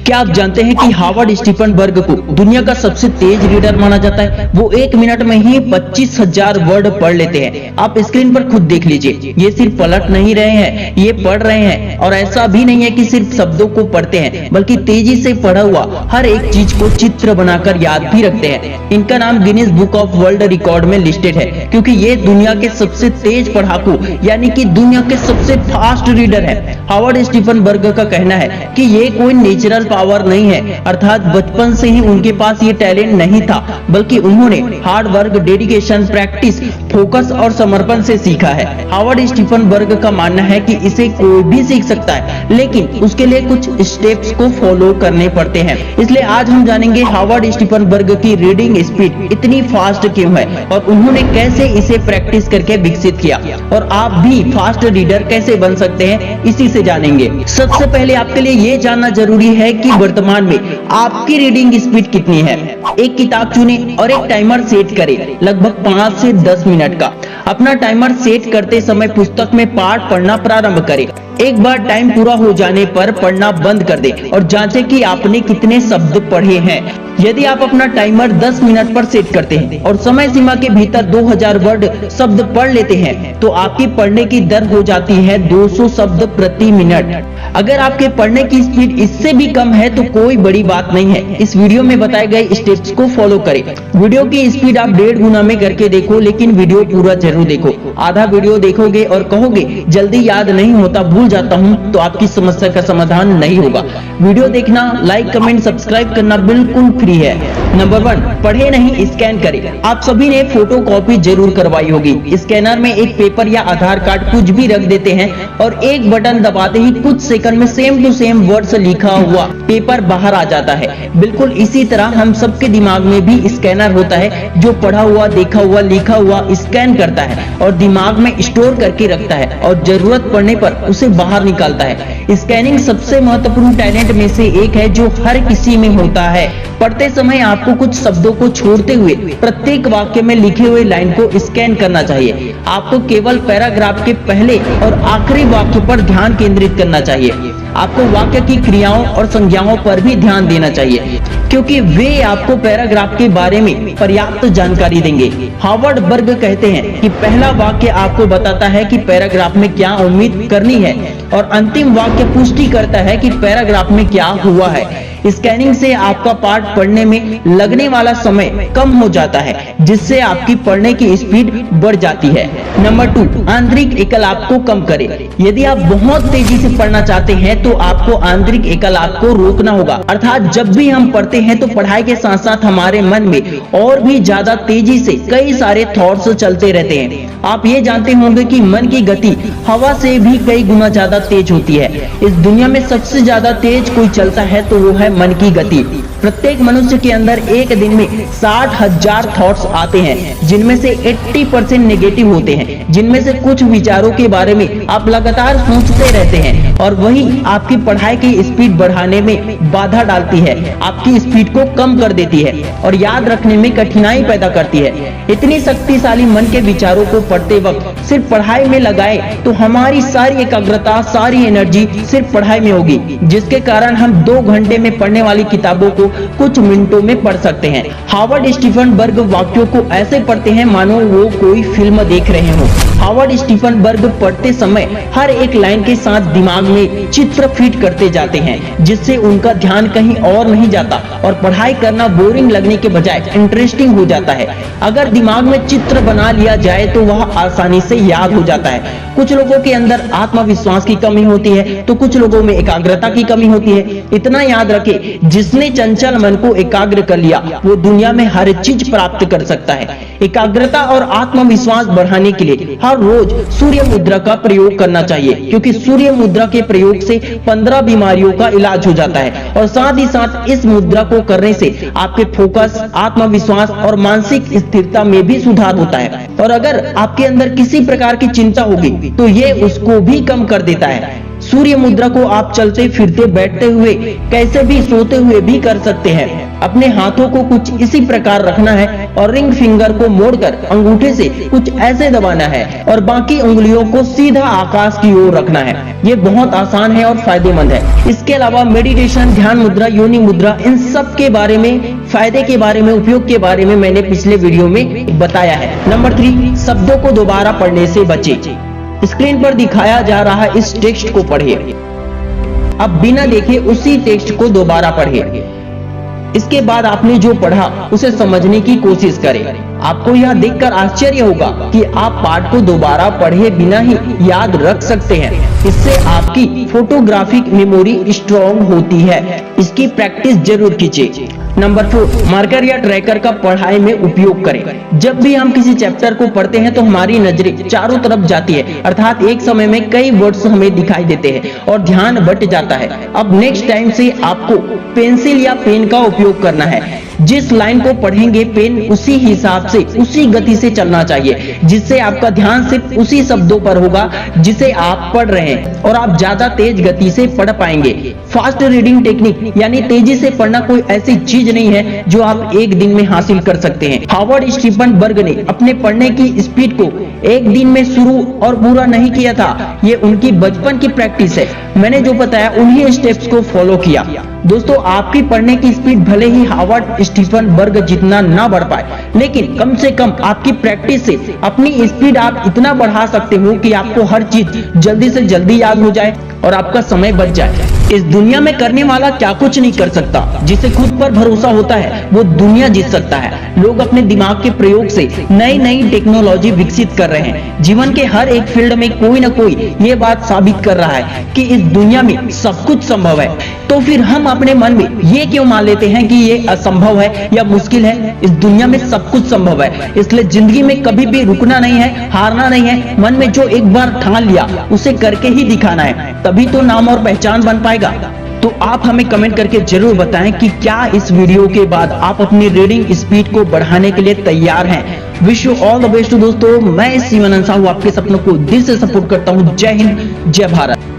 क्या आप जानते हैं कि हार्वर्ड स्टीफनबर्ग को दुनिया का सबसे तेज रीडर माना जाता है। वो 1 मिनट में ही 25,000 वर्ड पढ़ लेते हैं। आप स्क्रीन पर खुद देख लीजिए, ये सिर्फ पलट नहीं रहे हैं, ये पढ़ रहे हैं। और ऐसा भी नहीं है कि सिर्फ शब्दों को पढ़ते हैं, बल्कि तेजी से पढ़ा हुआ हर एक चीज को चित्र बनाकर याद भी रखते हैं। इनका नाम Guinness book of world record में लिस्टेड है, क्योंकि ये दुनिया के सबसे तेज पढ़ाकू यानी कि दुनिया के सबसे फास्ट रीडर है। हार्वर्ड स्टीफनबर्ग का कहना है कि ये कोई नेचुरल पावर नहीं है, अर्थात बचपन से ही उनके पास ये टैलेंट नहीं था, बल्कि उन्होंने hard work, dedication, practice, focus और समर्पण से सीखा है। हार्वर्ड स्टीफनबर्ग का मानना है कि इसे कोई भी सीख सकता है, लेकिन उसके लिए कुछ स्टेप्स को फॉलो करने पड़ते हैं। इसलिए आज हम जानेंगे हार्वर्ड स्टीफनबर्ग की रीडिंग स्पीड इतनी फास्ट क्यों है और उन्होंने कैसे इसे प्रैक्टिस करके विकसित किया, और आप भी फास्ट रीडर कैसे बन सकते हैं, इसी से जानेंगे। सबसे पहले आपके लिए ये जानना जरूरी है कि वर्तमान में आपकी रीडिंग स्पीड कितनी है। एक किताब चुनें और एक टाइमर सेट करें, लगभग 5 से 10 मिनट का। अपना टाइमर सेट करते समय पुस्तक में पाठ पढ़ना प्रारंभ करें। एक बार टाइम पूरा हो जाने पर पढ़ना बंद कर दें और जांचें कि आपने कितने शब्द पढ़े हैं। यदि आप अपना टाइमर 10 मिनट पर सेट करते हैं और समय सीमा के भीतर 2000 वर्ड शब्द पढ़ लेते हैं, तो आपकी पढ़ने की दर हो जाती है 200 शब्द प्रति मिनट। अगर आपके पढ़ने की स्पीड इससे भी कम है तो कोई बड़ी बात नहीं है। इस वीडियो में बताए गए स्टेप्स को फॉलो करें। वीडियो की स्पीड आप 1.5 गुना में करके देखो, लेकिन वीडियो पूरा जरूर देखो। आधा वीडियो देखोगे और कहोगे जल्दी याद नहीं होता, भूल जाता हूँ, तो आपकी समस्या का समाधान नहीं होगा। वीडियो देखना, लाइक, कमेंट, सब्सक्राइब करना बिल्कुल फ्री है। नंबर 1, पढ़े नहीं, स्कैन करें। आप सभी ने फोटो कॉपी जरूर करवाई होगी। स्कैनर में एक पेपर या आधार कार्ड कुछ भी रख देते हैं और एक बटन दबाते ही कुछ सेकंड में सेम टू सेम वर्ड्स लिखा हुआ पेपर बाहर आ जाता है। बिल्कुल इसी तरह हम सबके दिमाग में भी स्कैनर होता है, जो पढ़ा हुआ, देखा हुआ, लिखा हुआ स्कैन करता है और दिमाग में स्टोर करके रखता है और जरूरत पड़ने पर उसे बाहर निकालता है। स्कैनिंग सबसे महत्वपूर्ण टैलेंट में से एक है जो हर किसी में होता है। पढ़ते समय आपको कुछ शब्दों को छोड़ते हुए प्रत्येक वाक्य में लिखे हुए लाइन को स्कैन करना चाहिए। आपको केवल पैराग्राफ के पहले और आखिरी वाक्य पर ध्यान केंद्रित करना चाहिए। आपको वाक्य की क्रियाओं और संज्ञाओं पर भी ध्यान देना चाहिए, क्योंकि वे आपको पैराग्राफ के बारे में पर्याप्त जानकारी देंगे। हार्वर्ड बर्ग कहते हैं कि पहला वाक्य आपको बताता है कि पैराग्राफ में क्या उम्मीद करनी है और अंतिम वाक्य पुष्टि करता है कि पैराग्राफ में क्या हुआ है। स्कैनिंग से आपका पाठ पढ़ने में लगने वाला समय कम हो जाता है, जिससे आपकी पढ़ने की स्पीड बढ़ जाती है। नंबर 2, आंतरिक एकलाप को कम करें। यदि आप बहुत तेजी से पढ़ना चाहते हैं तो आपको आंतरिक एकलाप को रोकना होगा। अर्थात जब भी हम पढ़ते हैं तो पढ़ाई के साथ साथ हमारे मन में और भी ज्यादा तेजी से कई सारे थॉट्स चलते रहते हैं। आप ये जानते होंगे कि मन की गति हवा से भी कई गुना ज्यादा तेज होती है। इस दुनिया में सबसे ज्यादा तेज कोई चलता है तो वो है मन की गति। प्रत्येक मनुष्य के अंदर एक दिन में 60,000 थॉट्स आते हैं, जिनमें से 80% नेगेटिव होते हैं, जिनमें से कुछ विचारों के बारे में आप लगातार सोचते रहते हैं और वही आपकी पढ़ाई की स्पीड बढ़ाने में बाधा डालती है, आपकी स्पीड को कम कर देती है और याद रखने में कठिनाई पैदा करती है। इतनी शक्तिशाली मन के विचारों को पढ़ते वक्त सिर्फ पढ़ाई में लगाए तो हमारी सारी एकाग्रता, सारी एनर्जी सिर्फ पढ़ाई में होगी, जिसके कारण हम 2 घंटे में पढ़ने वाली किताबों को कुछ मिनटों में पढ़ सकते हैं। हार्वर्ड स्टीफनबर्ग वाक्यों को ऐसे पढ़ते हैं मानो वो कोई फिल्म देख रहे हो। हार्वर्ड स्टीफनबर्ग पढ़ते समय हर एक लाइन के साथ दिमाग में चित्र फिट करते जाते हैं, जिससे उनका ध्यान कहीं और नहीं जाता और पढ़ाई करना बोरिंग लगने के बजाय इंटरेस्टिंग हो जाता है। अगर दिमाग में चित्र बना लिया जाए तो वह आसानी से याद हो जाता है। कुछ लोगों के अंदर आत्मविश्वास की कमी होती है तो कुछ लोगों में एकाग्रता की कमी होती है। इतना याद रखें, जिसने चंचल मन को एकाग्र कर लिया वो दुनिया में हर चीज प्राप्त कर सकता है। एकाग्रता और आत्मविश्वास बढ़ाने के लिए हर रोज सूर्य मुद्रा का प्रयोग करना चाहिए, क्योंकि सूर्य मुद्रा के प्रयोग से 15 बीमारियों का इलाज हो जाता है और साथ ही साथ इस मुद्रा को करने से आपके फोकस, आत्मविश्वास और मानसिक स्थिरता में भी सुधार होता है। और अगर आपके अंदर किसी प्रकार की चिंता होगी तो ये उसको भी कम कर देता है। सूर्य मुद्रा को आप चलते फिरते बैठते हुए कैसे भी सोते हुए भी कर सकते हैं। अपने हाथों को कुछ इसी प्रकार रखना है और रिंग फिंगर को मोड़कर अंगूठे से कुछ ऐसे दबाना है और बाकी उंगलियों को सीधा आकाश की ओर रखना है। ये बहुत आसान है और फायदेमंद है। इसके अलावा मेडिटेशन, ध्यान मुद्रा, योनि मुद्रा, इन सब के बारे में, फायदे के बारे में, उपयोग के बारे में मैंने पिछले वीडियो में बताया है। नंबर 3, शब्दों को दोबारा पढ़ने से बचे। स्क्रीन पर दिखाया जा रहा इस टेक्स्ट को पढ़िए। अब बिना देखे उसी टेक्स्ट को दोबारा पढ़िए। इसके बाद आपने जो पढ़ा उसे समझने की कोशिश करें। आपको यह देखकर आश्चर्य होगा कि आप पाठ को दोबारा पढ़े बिना ही याद रख सकते हैं। इससे आपकी फोटोग्राफिक मेमोरी स्ट्रॉन्ग होती है। इसकी प्रैक्टिस जरूर कीजिए। नंबर 4, मार्कर या ट्रैकर का पढ़ाई में उपयोग करें। जब भी हम किसी चैप्टर को पढ़ते हैं तो हमारी नजरें चारों तरफ जाती है, अर्थात एक समय में कई वर्ड्स हमें दिखाई देते हैं और ध्यान बट जाता है। अब नेक्स्ट टाइम से आपको पेंसिल या पेन का उपयोग करना है। जिस लाइन को पढ़ेंगे पेन उसी हिसाब से, उसी गति से चलना चाहिए, जिससे आपका ध्यान सिर्फ उसी शब्दों पर होगा जिसे आप पढ़ रहे हैं और आप ज्यादा तेज गति से पढ़ पाएंगे। फास्ट रीडिंग टेक्निक यानी तेजी से पढ़ना कोई ऐसी चीज नहीं है जो आप एक दिन में हासिल कर सकते हैं। हार्वर्ड स्टीफन बर्ग ने अपने पढ़ने की स्पीड को एक दिन में शुरू और पूरा नहीं किया था। ये उनकी बचपन की प्रैक्टिस है। मैंने जो बताया उन्हीं स्टेप्स को फॉलो किया। दोस्तों, आपकी पढ़ने की स्पीड भले ही हार्वर्ड स्टीफन बर्ग जितना ना बढ़ पाए, लेकिन कम से कम आपकी प्रैक्टिस से अपनी स्पीड आप इतना बढ़ा सकते हो कि आपको हर चीज जल्दी से जल्दी याद हो जाए और आपका समय बच जाए। इस दुनिया में करने वाला क्या कुछ नहीं कर सकता। जिसे खुद पर भरोसा होता है वो दुनिया जीत सकता है। लोग अपने दिमाग के प्रयोग से नई नई टेक्नोलॉजी विकसित कर रहे हैं। जीवन के हर एक फील्ड में कोई ना कोई ये बात साबित कर रहा है कि इस दुनिया में सब कुछ संभव है। तो फिर हम अपने मन में ये क्यों मान लेते हैं कि ये असंभव है या मुश्किल है? इस दुनिया में सब कुछ संभव है। इसलिए जिंदगी में कभी भी रुकना नहीं है, हारना नहीं है। मन में जो एक बार ठान लिया उसे करके ही दिखाना है, तभी तो नाम और पहचान बन पाएगा। तो आप हमें कमेंट करके जरूर बताएं कि क्या इस वीडियो के बाद आप अपनी रीडिंग स्पीड को बढ़ाने के लिए तैयार हैं। Wish you all the best दोस्तों। मैं शिवानंद साहू आपके सपनों को दिल से सपोर्ट करता हूं। जय हिंद, जय भारत।